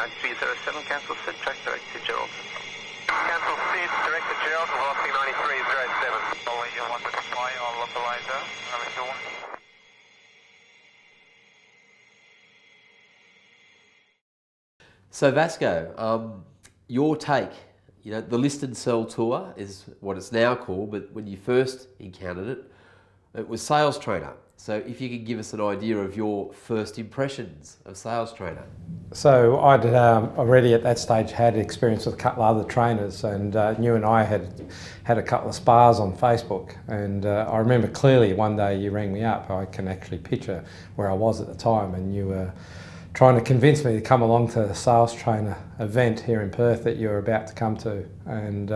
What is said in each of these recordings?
9307, cancel Sid, track direct to Gerald. Cancel Sid, direct to Gerald, velocity 9307. Follow your 1 with fly on localizer, So Vasco, your take, the list and sell tour is what it's now called, but when you first encountered it, it was sales trainer. So if you could give us an idea of your first impressions of sales trainer. So I'd already at that stage had experience with a couple of other trainers, and you and I had a couple of spars on Facebook, and I remember clearly one day you rang me up. I can actually picture where I was at the time, and you were trying to convince me to come along to the sales trainer event here in Perth that you were about to come to. And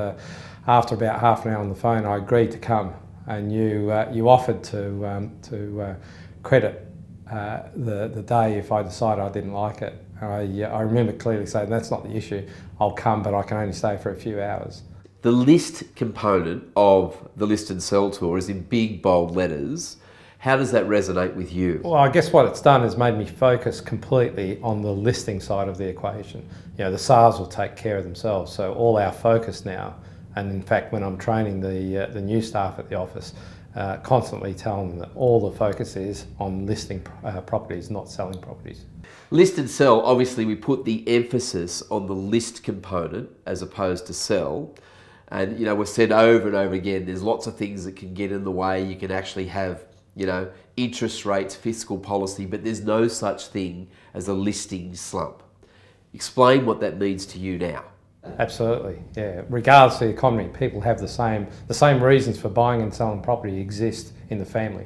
after about half an hour on the phone, I agreed to come, and you offered to credit the day if I decided I didn't like it. I remember clearly saying, that's not the issue, I'll come, but I can only stay for a few hours. The list component of the list and sell tour is in big bold letters. How does that resonate with you? Well, I guess what it's done is made me focus completely on the listing side of the equation. The sales will take care of themselves, so all our focus now, and in fact when I'm training the new staff at the office, constantly telling them that all the focus is on listing properties, not selling properties. List and sell, obviously we put the emphasis on the list component as opposed to sell. And we've said over and over again, there's lots of things that can get in the way. You can actually have interest rates, fiscal policy, but there's no such thing as a listing slump. Explain what that means to you now. Absolutely, yeah. Regardless of the economy, people have the same reasons for buying and selling property exist in the family.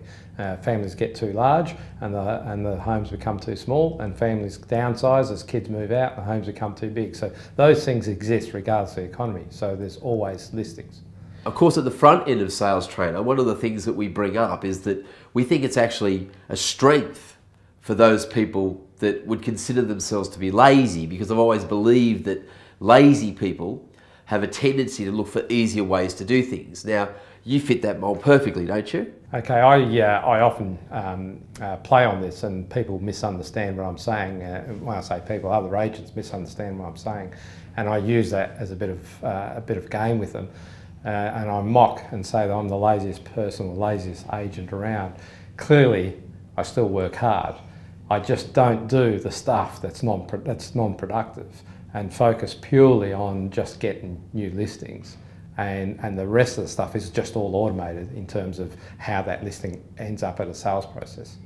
Families get too large and the homes become too small, and families downsize as kids move out and homes become too big. So those things exist regardless of the economy, so there's always listings. Of course, at the front end of Sales Trainer, one of the things that we bring up is that we think it's actually a strength for those people that would consider themselves to be lazy, because I've always believed that lazy people have a tendency to look for easier ways to do things. Now, you fit that mold perfectly, don't you? Okay, I often play on this, and people misunderstand what I'm saying. When I say people, other agents misunderstand what I'm saying, and I use that as a bit of game with them. And I mock and say that I'm the laziest person, the laziest agent around. Clearly, I still work hard. I just don't do the stuff that's non-productive and focus purely on just getting new listings. And the rest of the stuff is just all automated in terms of how that listing ends up at a sales process.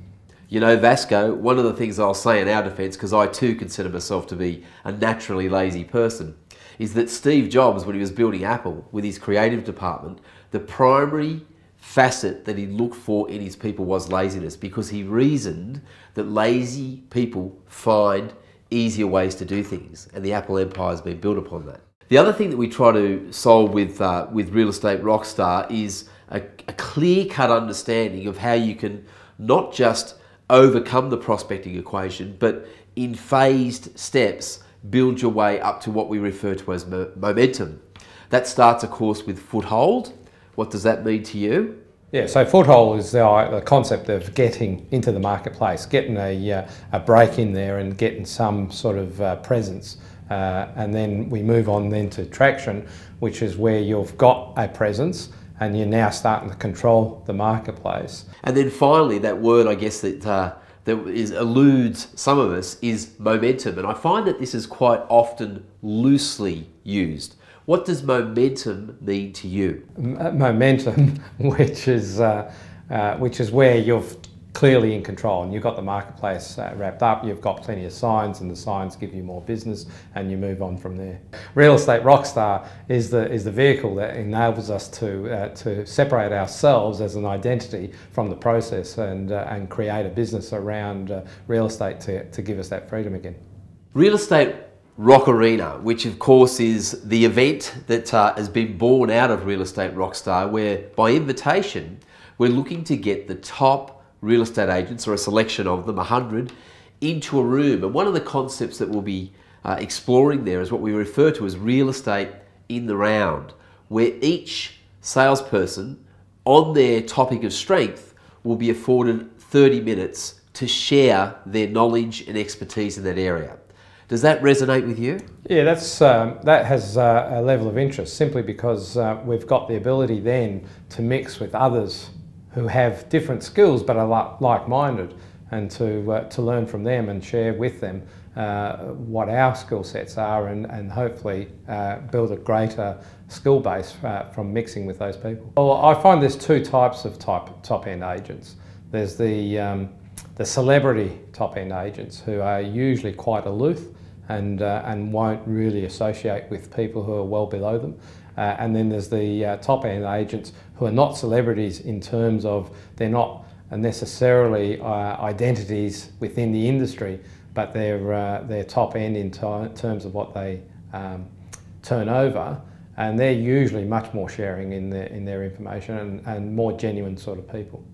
Vasco, one of the things I'll say in our defence, because I too consider myself to be a naturally lazy person, is that Steve Jobs, when he was building Apple with his creative department, the primary facet that he looked for in his people was laziness, because he reasoned that lazy people find easier ways to do things, and the Apple empire has been built upon that. The other thing that we try to solve with Real Estate Rockstar is a clear-cut understanding of how you can not just overcome the prospecting equation, but in phased steps build your way up to what we refer to as momentum. That starts, of course, with foothold. What does that mean to you? Yeah, so foothold is the concept of getting into the marketplace, getting a break in there and getting some sort of presence. And then we move on then to traction, which is where you've got a presence and you're now starting to control the marketplace. And then finally, that word, I guess, that eludes some of us is momentum. And I find that this is quite often loosely used. What does momentum mean to you? Momentum, which is where you're clearly in control and you've got the marketplace wrapped up, you've got plenty of signs and the signs give you more business and you move on from there. Real Estate Rockstar is the vehicle that enables us to separate ourselves as an identity from the process and create a business around real estate to give us that freedom again. Real Estate Rock Arena, which of course is the event that has been born out of Real Estate Rockstar, where by invitation we're looking to get the top real estate agents, or a selection of them, 100, into a room. And one of the concepts that we'll be exploring there is what we refer to as real estate in the round, where each salesperson on their topic of strength will be afforded 30 minutes to share their knowledge and expertise in that area. Does that resonate with you? Yeah, that has a level of interest simply because we've got the ability then to mix with others who have different skills but are like-minded, and to learn from them and share with them what our skill sets are, and hopefully build a greater skill base from mixing with those people. Well, I find there's two types of top-end agents. There's the celebrity top-end agents who are usually quite aloof and won't really associate with people who are well below them. And then there's the top-end agents who are not celebrities in terms of they're not necessarily identities within the industry, but they're top-end in terms of what they turn over, and they're usually much more sharing in their information and more genuine sort of people.